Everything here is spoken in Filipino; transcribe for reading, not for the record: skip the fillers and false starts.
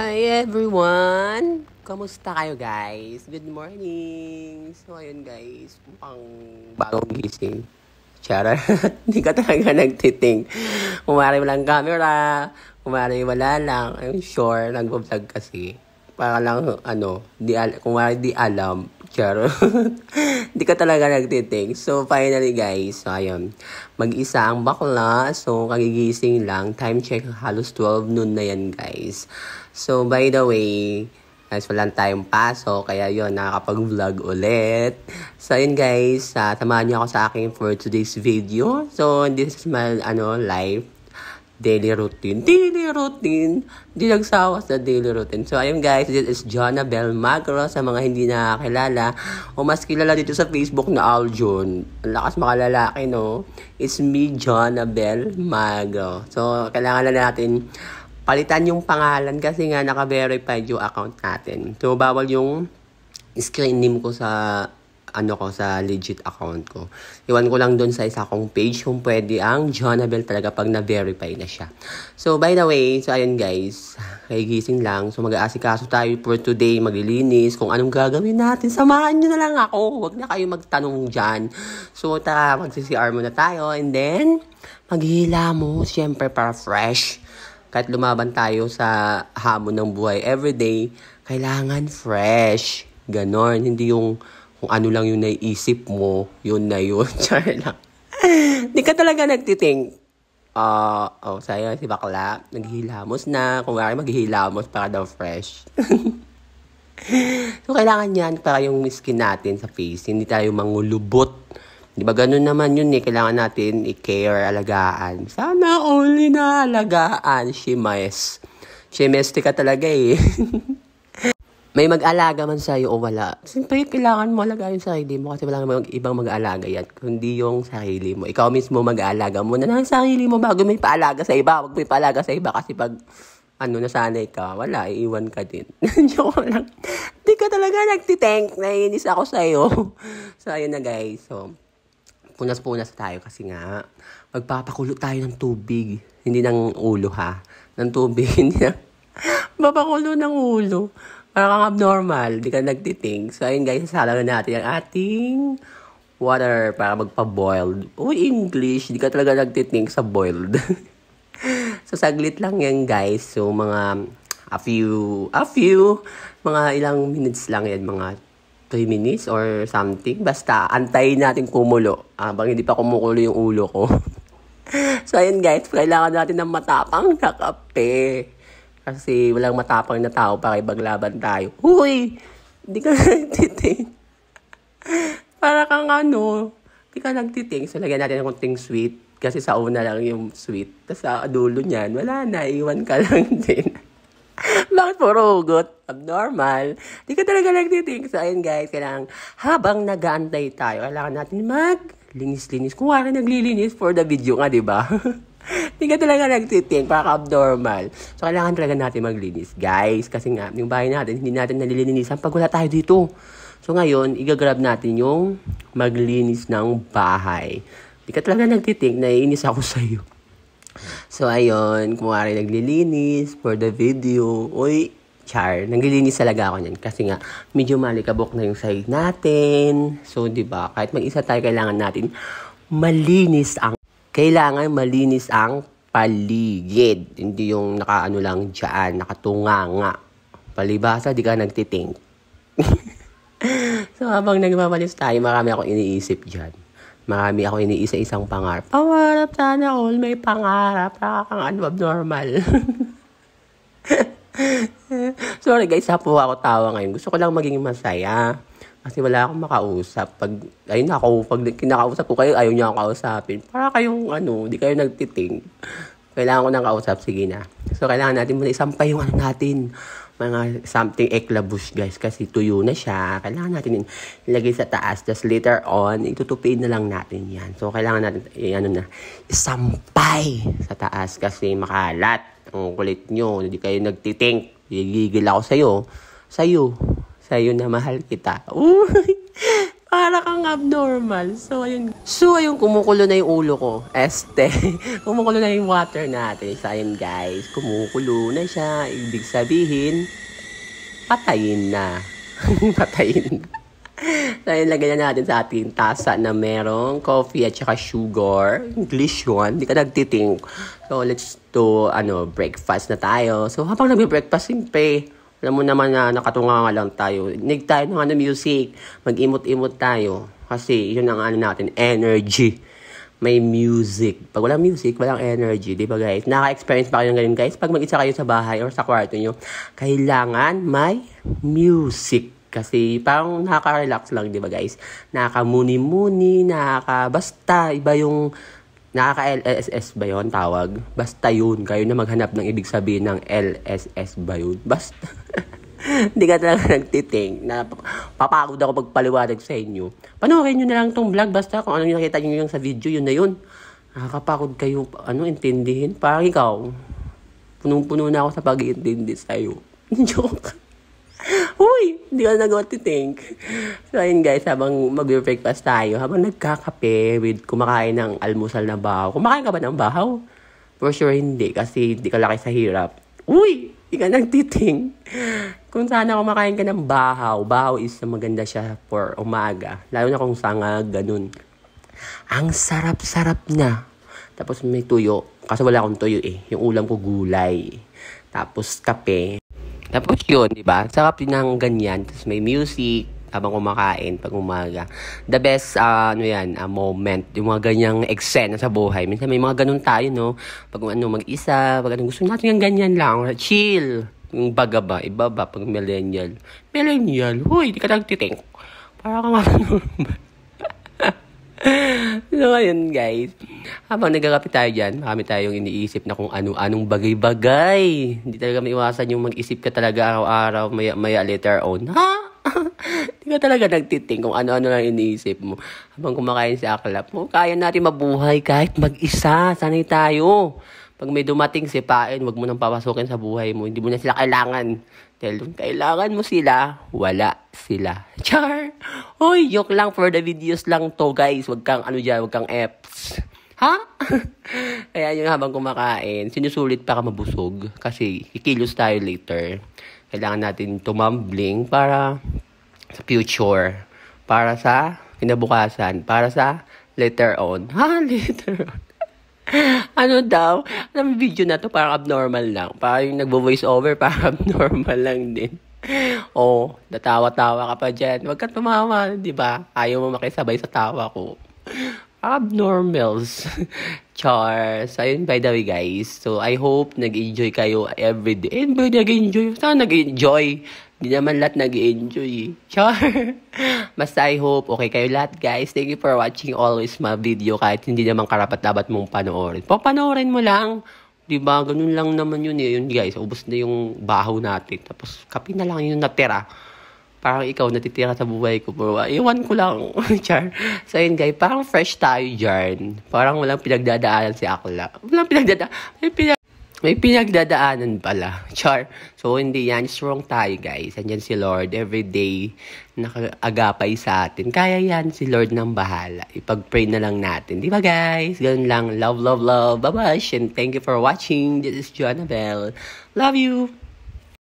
Hi everyone! Kamusta kayo guys? Good morning! So ayun guys, mukhang bagong gising. Chara, hindi ka talaga nagtiting. Kumari walang camera, kumari wala lang. I'm sure, nag-vlog kasi. Para lang, kumari di alam. Charo. Hindi ka talaga nagtiting. So, finally guys, so ayun. Mag-isa ang bakla. So, kagigising lang. Time check, halos 12 noon na yan guys. So, by the way, guys, walang tayong paso. Kaya yun, nakakapag-vlog ulit. So, ayun guys, samahan niyo ako sa akin for today's video. So, this is my, live. Daily routine. Hindi nagsawa sa daily routine. So, ayun guys, this is Jonabel Magro. Sa mga hindi nakakilala, o mas kilala dito sa Facebook na Aljun. Ang lakas makalalaki, no? It's me, Jonabel Magro. So, kailangan na natin palitan yung pangalan kasi nga naka-verified yung account natin. So, bawal yung screen name ko sa sa legit account ko. Iwan ko lang doon sa isa kong page kung pwede ang Jonabel talaga pag na-verify na siya. So, by the way, so ayun guys, gising lang. So, mag-aasikaso tayo for today, maglilinis, kung anong gagawin natin. Samahan nyo na lang ako. Huwag na kayo magtanong dyan. So, tara, mag-CCR muna tayo. And then, maghihila mo, syempre para fresh. Kahit lumaban tayo sa hamon ng buhay everyday, kailangan fresh. Ganon, hindi yung kung ano lang yung naiisip mo, yun na yun. Char lang. Di ka talaga nagtiting. Saya si bakla. Naghihilamos na. Kung maghihilamos para daw fresh. So, kailangan yan para yung skin natin sa face. Hindi tayo mangulubot. Di ba ganun naman yun eh. Kailangan natin i-care, alagaan. Sana only na alagaan. Shimes. Shimesty ka talaga eh. May mag-alaga man sa'yo o wala. Siyempre, kailangan mo alagaan yung sarili mo kasi wala namang ibang mag-aalaga yan. Kundi yung sarili mo. Ikaw mismo mag-aalaga mo na ng sarili mo bago may paalaga sa iba. Huwag may paalaga sa iba kasi pag nasanay ka, wala, iiwan ka din. Joke lang. Di ka talaga nagtitank. Naiinis ako sa'yo. So, ayun na guys. So, punas-punas tayo kasi nga, magpapakulo tayo ng tubig. Hindi ng ulo ha. Ng tubig. Hindi na. Papakulo ng ulo. Parang abnormal, di ka nagtiting. So, ayun guys, sasalang na natin ang ating water para magpa-boiled. Uy, English, di ka talaga nagtiting sa boiled. So, saglit lang yan guys. So, mga a few, mga ilang minutes lang yan, mga 3 minutes or something. Basta, antayin natin kumulo. Habang hindi pa kumukulo yung ulo ko. So, ayun guys, kailangan natin ng matapang na kape. Kasi walang matapang na tao para ibaglaban tayo. Huy! Hindi ka nagtiting. Para kang hindi ka nagtiting. So, lagyan natin ng konting sweet. Kasi sa una lang yung sweet. Tapos sa dulo niyan, wala na. Iwan ka lang din. Bakit puro hugot? Abnormal. Hindi ka talaga nagtiting. So, ayun guys, kailangan habang nag-aantay tayo, kailangan natin linis-linis. Kung wala naglilinis for the video nga, diba? Hindi ka talaga nagtiting, para abnormal. So, kailangan talaga natin maglinis, guys. Kasi nga, yung bahay natin, hindi natin nalilinisan pag wala tayo dito. So, ngayon, igagrab natin yung maglinis ng bahay. Hindi ka talaga nagtiting, naiinis ako sa'yo. So, ayun, kumari naglilinis for the video. Uy, char, naglilinis talaga ako niyan. Kasi nga, medyo malikabok na yung side natin. So, diba, kahit mag-isa tayo, kailangan natin malinis ang paligid. Hindi yung lang dyan, nakatunganga. Palibasa, di ka nagtiting. So, habang nagmamalis tayo, marami akong iniisip dyan. Marami akong iniisip isang pangarap. Pangarap sana all, may pangarap. Kang abnormal. Sorry guys, po ako tawa ngayon. Gusto ko lang maging masaya. Kasi wala akong makausap. Pag kinakausap ko kayo, ayaw niyo akong kausapin. Para kayong, di kayo nagtiting. Kailangan ko ng kausap, sige na. So, kailangan natin muna isampay yung natin. Mga something eklabouche, guys. Kasi tuyo na siya. Kailangan natin ilagay sa taas. Just later on, itutupid na lang natin yan. So, kailangan natin, isampay sa taas. Kasi makalat. Ang kulit nyo. Hindi kayo nagtiting. Gigigil ako sa'yo. Sa'yo na mahal kita. Uy! Para kang abnormal. So, ayun, kumukulo na yung ulo ko. Kumukulo na yung water natin. So, ayun, guys. Kumukulo na siya. Ibig sabihin, patayin na. Patayin na. So, ayun, lagyan na natin sa ating tasa na merong coffee at saka sugar. English yun. Hindi ka nagtiting. So, let's do, breakfast na tayo. So, habang nagbe-breakfast, siyempre, alam mo naman na nakatunga nga lang tayo. Nig tayo ng music. Mag-imot-imot tayo. Kasi yun ang natin, energy. May music. Pag walang music, walang energy. Di ba guys? Naka-experience ba kayo ng ganun guys? Pag mag-isa kayo sa bahay or sa kwarto nyo, kailangan may music. Kasi parang nakaka-relax lang, di ba guys? Nakaka-muni-muni, basta iba yung nakaka-LSS ba yun tawag? Basta yun. Kayo na maghanap ng ibig sabihin ng LSS ba yun? Basta. Hindi ka talaga nagtiting. Papagod ako pagpaliwanag sa inyo. Panoorin nyo na lang tong vlog. Basta kung ano yung nakita nyo yung sa video, yun na yun. Nakakapagod kayo, intindihin. Parang ikaw, punong-puno na ako sa pag-iintindi sa'yo. Joke. Uy, hindi ka nag-think. So, ayun guys, habang mag-breakfast tayo, habang nagkakape with kumakain ng almusal na bahaw. Kumakain ka ba ng bahaw? For sure hindi, kasi hindi ka laki sa hirap. Uy, hindi ka nagtiting. Kung sana kumakain ka ng bahaw, bahaw is maganda siya for umaga. Lalo na kung sangag, ganun. Ang sarap-sarap na. Tapos may tuyo. Kasi wala akong tuyo eh. Yung ulam ko gulay. Tapos kape. Tapos yun, di ba? Sarap din ng ganyan. Tapos may music habang kumakain pag umaga. The best, moment. Yung mga ganyang eksena sa buhay. Minsan may mga ganun tayo, no? Pag mag-isa, pag gusto natin yung ganyan lang. Chill. Yung baga ba? Iba ba? Pag millennial. Millennial? Huy, di ka nagtiting. Para kang normal. So, ayun guys. Habang nagkakape tayo dyan, marami tayong iniisip na kung ano-anong bagay-bagay. Hindi talaga maiwasan yung mag-isip ka talaga araw-araw, maya later on. Ha? Hindi ka talaga nagtiting kung ano-ano lang iniisip mo. Habang kumakain si Aklap mo, kaya natin mabuhay kahit mag-isa. Sanay tayo. Pag may dumating sipain, wag mo nang papasukin sa buhay mo. Hindi mo na sila kailangan. Dahil kailangan mo sila, wala sila. Char! Hoy, joke lang for the videos lang to, guys. Wag kang wag kang Fs. Ha? Kaya yung habang kumakain, sinusulit pa ka mabusog. Kasi kikilos tayo later. Kailangan natin tumambling para sa future. Para sa kinabukasan. Para sa later on. Ha? Later on. Ano daw? Ang video na to parang abnormal lang. Parang yung nagbo-voice over, parang abnormal lang din. Oh, natawa-tawa ka pa dyan. Huwag ka tumawa, di ba? Ayaw mo makisabay sa tawa ko. Abnormals. Chars. Ayun, by the way, guys. So, I hope nag-enjoy kayo everyday. Nag-enjoy. Saan nag-enjoy? Hindi naman lahat nag-enjoy. Char. Basta I hope okay kayo lahat, guys. Thank you for watching always my video kahit hindi naman karapat-dapat mong panoorin. Panoorin mo lang. Diba? Ganun lang naman yun eh. Yun, guys. Ubos na yung bahaw natin. Tapos, kape na lang yung natira. Parang ikaw natitira sa buhay ko. Pero, iwan ko lang. Char. So, yun, guys. Parang fresh tayo dyan. Parang walang pinagdadaanan si Akla. Walang pinagdadaanan. May pinagdadaanan pala. Char. So, hindi yan. Strong tayo, guys. Andyan si Lord. Everyday, nakaagapay sa atin. Kaya yan, si Lord nang bahala. Ipag-pray na lang natin. Di ba, guys? Ganun lang. Love, love, love. Bye-bye. And thank you for watching. This is Joannabel. Love you.